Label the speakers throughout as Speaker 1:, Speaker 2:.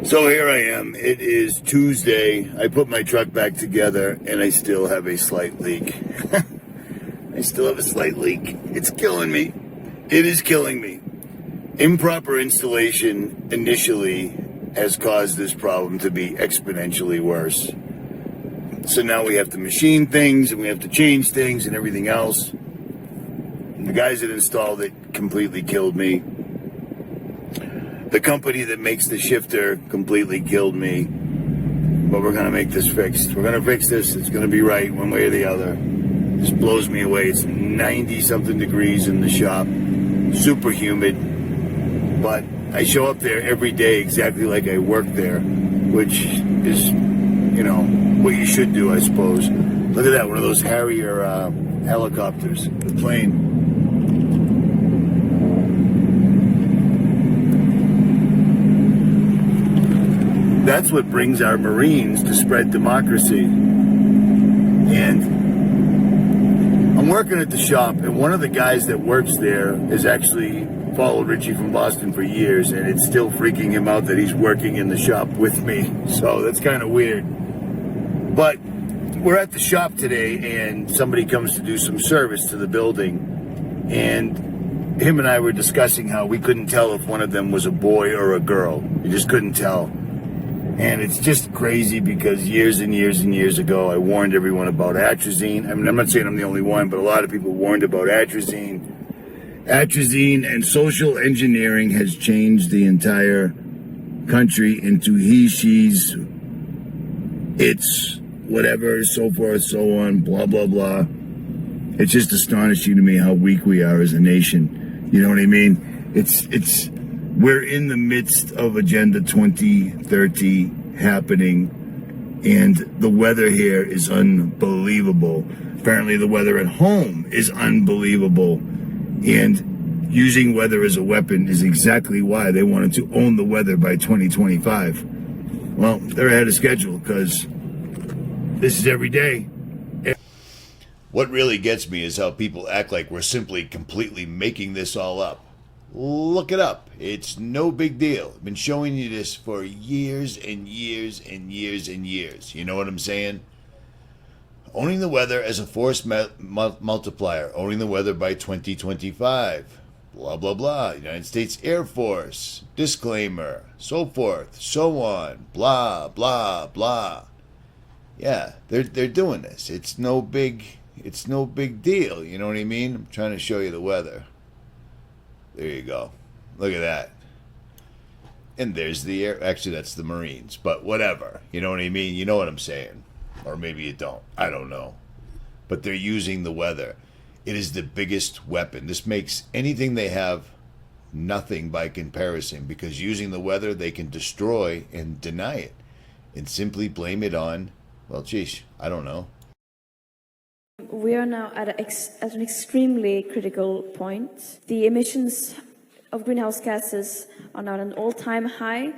Speaker 1: So here I am. It is Tuesday. I put my truck back together and I still have a slight leak. I still have a slight leak. It's killing me. It is killing me. Improper installation initially has caused this problem to be exponentially worse. So now we have to machine things and we have to change things and everything else. And the guys that installed it completely killed me. The company that makes the shifter completely killed me. But we're going to make this fixed. We're going to fix this. It's going to be right one way or the other. This blows me away. It's 90-something degrees in the shop. Super humid. But I show up there every day exactly like I work there, which is, you know, what you should do, I suppose. Look at that, one of those Harrier helicopters, the plane. That's what brings our Marines to spread democracy. And I'm working at the shop, and one of the guys that works there has actually followed Richie from Boston for years, and it's still freaking him out that he's working in the shop with me. So that's kind of weird. But we're at the shop today, and somebody comes to do some service to the building. And him and I were discussing how we couldn't tell if one of them was a boy or a girl. You just couldn't tell. And it's just crazy because years and years and years ago, I warned everyone about atrazine. I mean, I'm not saying I'm the only one, but a lot of people warned about atrazine. Atrazine and social engineering has changed the entire country into he, she's, it's, whatever, so forth, so on, blah, blah, blah. It's just astonishing to me how weak we are as a nation. You know what I mean? We're in the midst of Agenda 2030 happening, and the weather here is unbelievable. Apparently the weather at home is unbelievable, and using weather as a weapon is exactly why they wanted to own the weather by 2025. Well, they're ahead of schedule because this is every day.
Speaker 2: What really gets me is how people act like we're simply completely making this all up. Look it up. It's no big deal. I've been showing you this for years and years and years and years. You know what I'm saying? Owning the weather as a force multiplier. Owning the weather by 2025. Blah, blah, blah. United States Air Force. Disclaimer. So forth. So on. Blah, blah, blah. Yeah, they're doing this. It's no big deal. You know what I mean? I'm trying to show you the weather. There you go. Look at that. And there's the air. Actually, that's the Marines. But whatever. You know what I mean? You know what I'm saying. Or maybe you don't. I don't know. But they're using the weather. It is the biggest weapon. This makes anything they have nothing by comparison. Because using the weather, they can destroy and deny it. And simply blame it on, well, geez, I don't know.
Speaker 3: We are now at an extremely critical point. The emissions of greenhouse gases are now at an all-time high,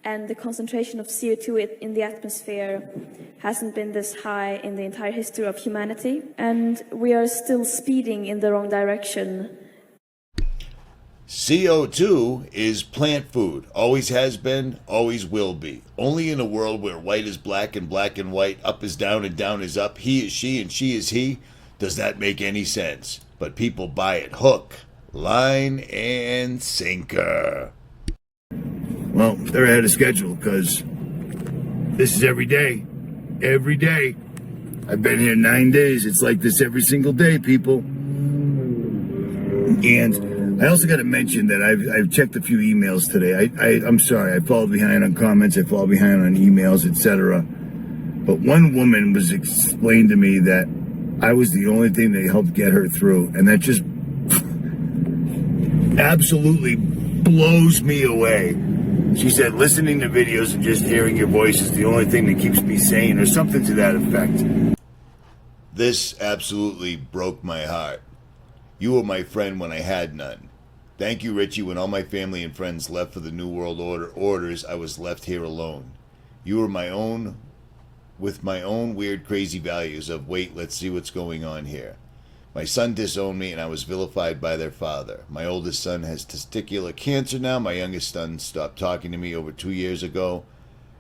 Speaker 3: and the concentration of CO2 in the atmosphere hasn't been this high in the entire history of humanity, and we are still speeding in the wrong direction.
Speaker 2: CO2 is plant food. Always has been, always will be. Only in a world where white is black and white, up is down and down is up, he is she and she is he, does that make any sense. But people buy it hook, line, and sinker.
Speaker 1: Well, they're ahead of schedule because this is every day. Every day. I've been here 9 days. It's like this every single day, people. And I also got to mention that I've checked a few emails today. I'm sorry, I fall behind on comments, I fall behind on emails, etc. But one woman was explained to me that I was the only thing that helped get her through, and that just absolutely blows me away. She said, listening to videos and just hearing your voice is the only thing that keeps me sane, or something to that effect.
Speaker 2: This absolutely broke my heart. You were my friend when I had none. Thank you, Richie. When all my family and friends left for the New World orders, I was left here alone. You were my own, with my own weird, crazy values of, wait, let's see what's going on here. My son disowned me and I was vilified by their father. My oldest son has testicular cancer now. My youngest son stopped talking to me over 2 years ago.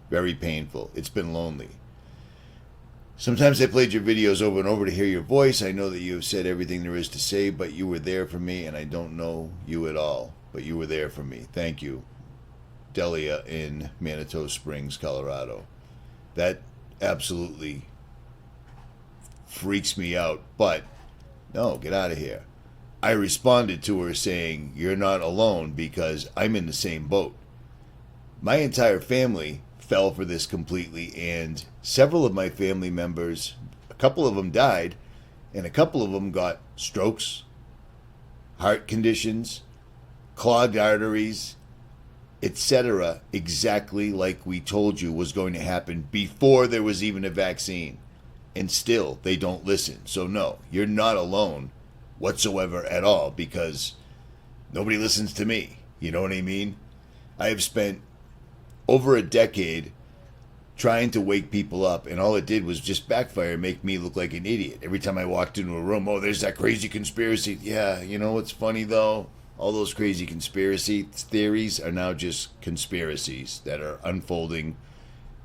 Speaker 2: Very painful. It's been lonely. Sometimes I played your videos over and over to hear your voice. I know that you have said everything there is to say, but you were there for me, and I don't know you at all. But you were there for me. Thank you. Delia in Manitou Springs, Colorado. That absolutely freaks me out, but no, get out of here. I responded to her saying, you're not alone because I'm in the same boat. My entire family fell for this completely, and several of my family members, a couple of them died, and a couple of them got strokes, heart conditions, clogged arteries, etc., exactly like we told you was going to happen before there was even a vaccine. And still, they don't listen. So no, you're not alone whatsoever at all, because nobody listens to me. You know what I mean? I have spent over a decade trying to wake people up, and all it did was just backfire and make me look like an idiot. Every time I walked into a room, oh, there's that crazy conspiracy. Yeah, you know what's funny though? All those crazy conspiracy theories are now just conspiracies that are unfolding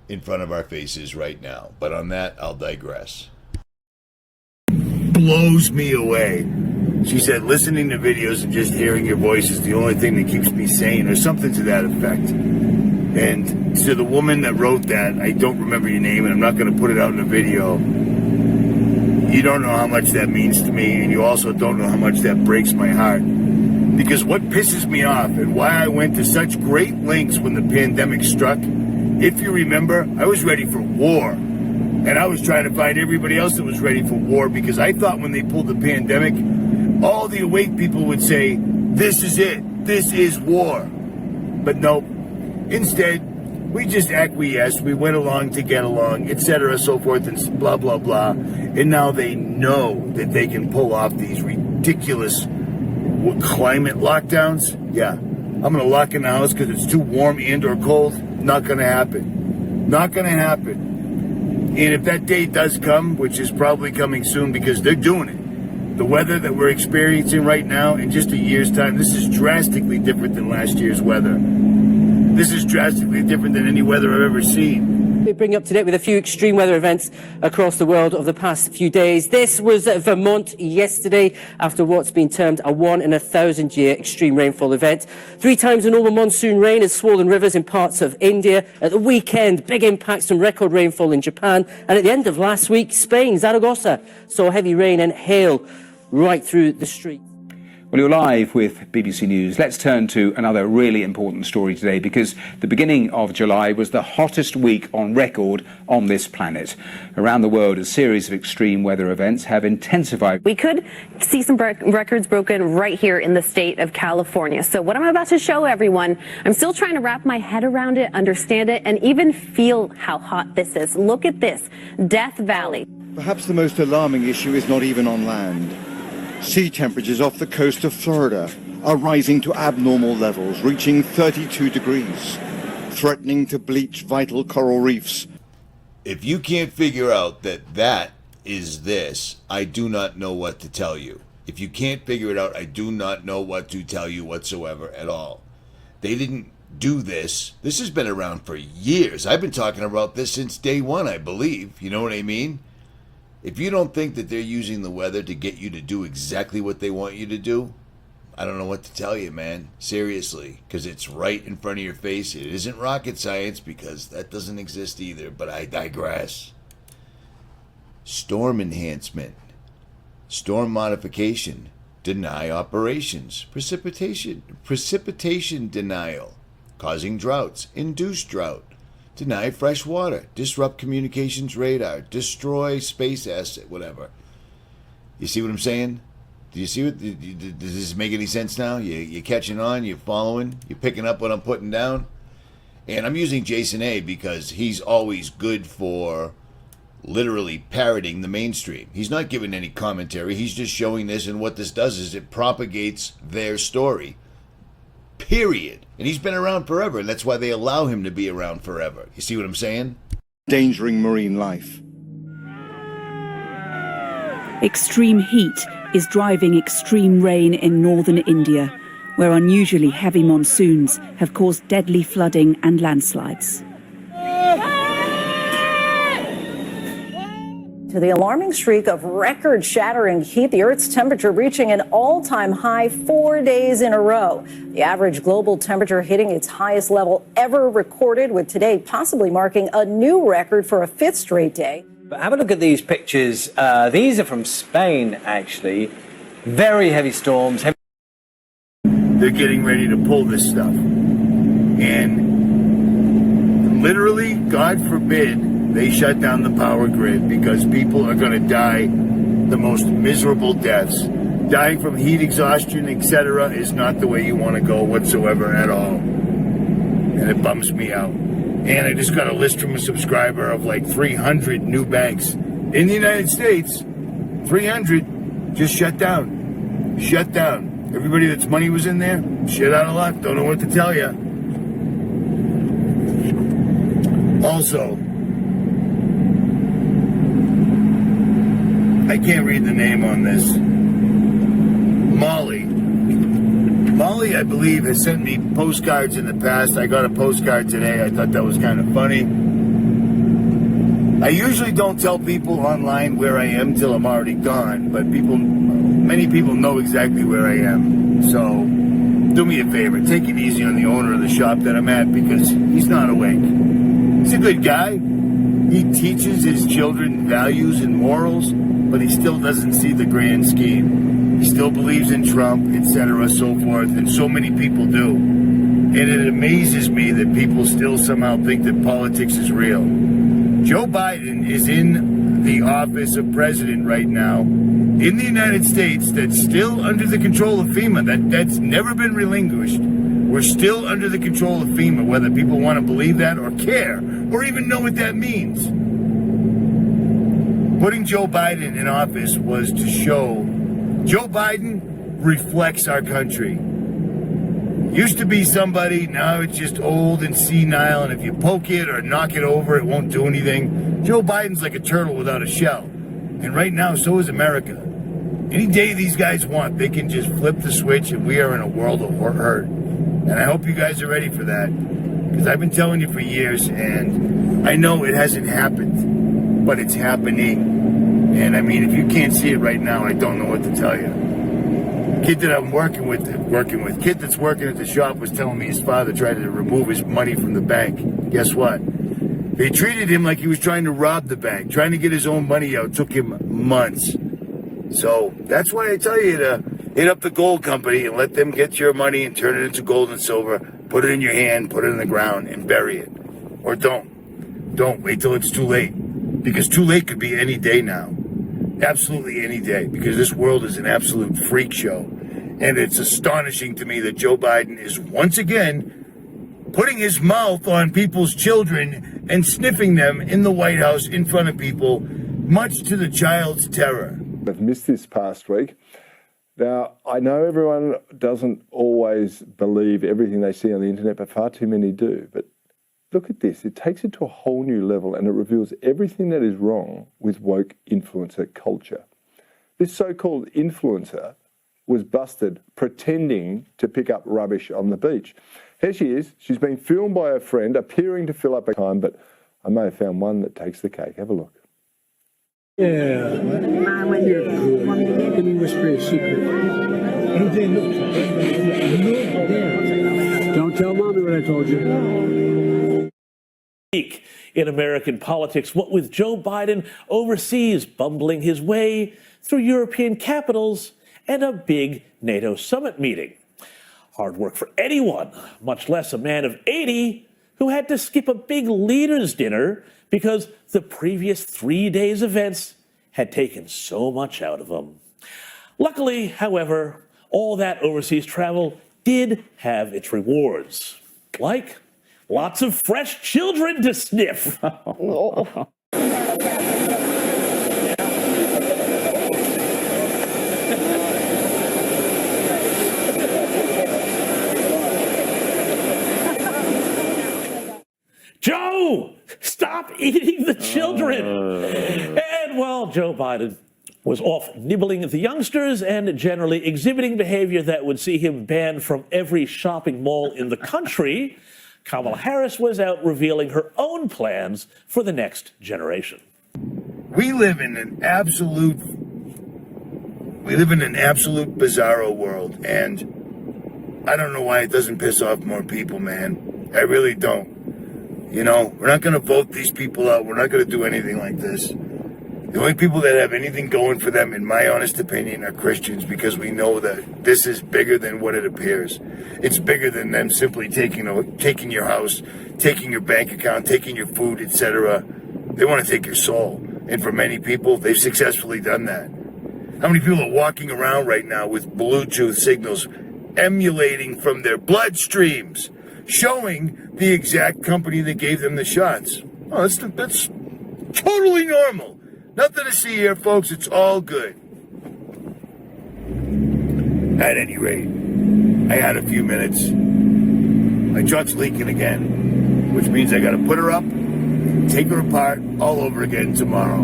Speaker 2: in front of our faces right now. But on that, I'll digress.
Speaker 1: Blows me away. She said, listening to videos and just hearing your voice is the only thing that keeps me sane, or something to that effect. And to the woman that wrote that, I don't remember your name, and I'm not going to put it out in a video. You don't know how much that means to me, and you also don't know how much that breaks my heart. Because what pisses me off, and why I went to such great lengths when the pandemic struck, if you remember, I was ready for war. And I was trying to find everybody else that was ready for war, because I thought when they pulled the pandemic, all the awake people would say, this is it, this is war. But nope. Instead, we just acquiesced, we went along to get along, etc., so forth, and blah, blah, blah. And now they know that they can pull off these ridiculous climate lockdowns. Yeah, I'm going to lock in the house because it's too warm and or cold. Not going to happen. Not going to happen. And if that day does come, which is probably coming soon because they're doing it, the weather that we're experiencing right now, in just a year's time, this is drastically different than last year's weather. This is drastically different than any weather I've ever seen.
Speaker 4: We bring you up to date with a few extreme weather events across the world over the past few days. This was at Vermont yesterday after what's been termed a 1 in 1,000 year extreme rainfall event. 3 times the normal monsoon rain has swollen rivers in parts of India. At the weekend, big impacts from record rainfall in Japan. And at the end of last week, Spain, Zaragoza, saw heavy rain and hail right through the streets.
Speaker 5: Well, you're live with BBC News. Let's turn to another really important story today, because the beginning of July was the hottest week on record on this planet. Around the world, a series of extreme weather events have intensified.
Speaker 6: We could see some records broken right here in the state of California. So what I'm about to show everyone, I'm still trying to wrap my head around it, understand it, and even feel how hot this is. Look at this, Death Valley.
Speaker 7: Perhaps the most alarming issue is not even on land. Sea temperatures off the coast of Florida are rising to abnormal levels, reaching 32 degrees, threatening to bleach vital coral reefs.
Speaker 2: If you can't figure out that that is this, I do not know what to tell you. If you can't figure it out, I do not know what to tell you whatsoever at all. They didn't do this. This has been around for years. I've been talking about this since day one, I believe. You know what I mean? If you don't think that they're using the weather to get you to do exactly what they want you to do, I don't know what to tell you, man. Seriously, because it's right in front of your face. It isn't rocket science, because that doesn't exist either, but I digress. Storm enhancement, storm modification, deny operations, precipitation denial, causing droughts, induce drought, deny fresh water, disrupt communications radar, destroy space asset, whatever. You see what I'm saying? Do you see what? Does this make any sense now? You're catching on? You're following? You're picking up what I'm putting down? And I'm using Jason A because he's always good for literally parroting the mainstream. He's not giving any commentary. He's just showing this, and what this does is it propagates their story. Period. And he's been around forever, and that's why they allow him to be around forever. You see what I'm saying?
Speaker 7: Endangering marine life.
Speaker 8: Extreme heat is driving extreme rain in northern India, where unusually heavy monsoons have caused deadly flooding and landslides.
Speaker 9: To the alarming streak of record-shattering heat, the Earth's temperature reaching an all-time high 4 days in a row. The average global temperature hitting its highest level ever recorded, with today possibly marking a new record for a 5th straight day.
Speaker 10: But have a look at these pictures. These are from Spain, actually. Very heavy storms.
Speaker 1: They're getting ready to pull this stuff. And literally, God forbid, they shut down the power grid, because people are going to die the most miserable deaths. Dying from heat exhaustion, etc., is not the way you want to go whatsoever at all. And it bums me out. And I just got a list from a subscriber of like 300 new banks in the United States. 300 just shut down. Shut down. Everybody that's money was in there, shit out of luck. Don't know what to tell you. Also, I can't read the name on this. Molly, I believe, has sent me postcards in the past. I got a postcard today. I thought that was kind of funny. I usually don't tell people online where I am till I'm already gone, but many people know exactly where I am. So do me a favor, take it easy on the owner of the shop that I'm at, because he's not awake. He's a good guy. He teaches his children values and morals, but he still doesn't see the grand scheme. He still believes in Trump, etc., so forth, and so many people do. And it amazes me that people still somehow think that politics is real. Joe Biden is in the office of president right now in the United States that's still under the control of FEMA. That's never been relinquished. We're still under the control of FEMA, whether people want to believe that or care or even know what that means. Putting Joe Biden in office was to show Joe Biden reflects our country. Used to be somebody, now it's just old and senile, and if you poke it or knock it over, it won't do anything. Joe Biden's like a turtle without a shell. And right now, so is America. Any day these guys want, they can just flip the switch, and we are in a world of hurt. And I hope you guys are ready for that, because I've been telling you for years, and I know it hasn't happened, but it's happening. And I mean, if you can't see it right now, I don't know what to tell you. Kid that I'm kid that's working at the shop was telling me his father tried to remove his money from the bank. Guess what? They treated him like he was trying to rob the bank. Trying to get his own money out took him months. So that's why I tell you to hit up the gold company and let them get your money and turn it into gold and silver. Put it in your hand, put it in the ground, and bury it. Or don't. Don't wait till it's too late. Because too late could be any day now. Absolutely any day. Because this world is an absolute freak show. And it's astonishing to me that Joe Biden is once again putting his mouth on people's children and sniffing them in the White House in front of people, much to the child's terror.
Speaker 11: I've missed this past week. Now, I know everyone doesn't always believe everything they see on the internet, but far too many do. But look at this. It takes it to a whole new level, and it reveals everything that is wrong with woke influencer culture. This so-called influencer was busted pretending to pick up rubbish on the beach. Here she is. She's been filmed by her friend, appearing to fill up a time, but I may have found one that takes the cake. Have a look.
Speaker 12: Yeah. You're cool. Let me whisper a secret. Don't tell Mommy what I told you.
Speaker 13: In American politics, what with Joe Biden overseas bumbling his way through European capitals and a big NATO summit meeting. Hard work for anyone, much less a man of 80 who had to skip a big leaders' dinner because the previous 3 days' events had taken so much out of him. Luckily, however, all that overseas travel did have its rewards, like lots of fresh children to sniff. Joe, stop eating the children. And while Joe Biden was off nibbling at the youngsters and generally exhibiting behavior that would see him banned from every shopping mall in the country, Kamala Harris was out revealing her own plans for the next generation.
Speaker 1: We live in an absolute bizarro world, and I don't know why it doesn't piss off more people, man. I really don't. You know, we're not going to vote these people out. We're not going to do anything like this. The only people that have anything going for them, in my honest opinion, are Christians, because we know that this is bigger than what it appears. It's bigger than them simply taking your house, taking your bank account, taking your food, etc. They want to take your soul. And for many people, they've successfully done that. How many people are walking around right now with Bluetooth signals emulating from their bloodstreams, showing the exact company that gave them the shots? Oh, that's totally normal. Nothing to see here, folks. It's all good. At any rate, I had a few minutes. My truck's leaking again, which means I got to put her up, take her apart all over again tomorrow.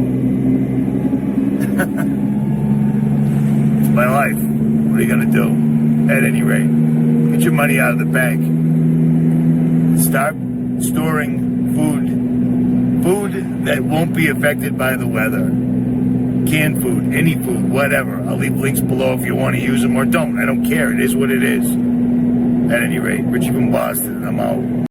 Speaker 1: It's my life. What are you going to do? At any rate, get your money out of the bank. Start storing food that won't be affected by the weather. Canned food, any food, whatever. I'll leave links below if you want to use them or don't. I don't care. It is what it is. At any rate, Richie from Boston, I'm out.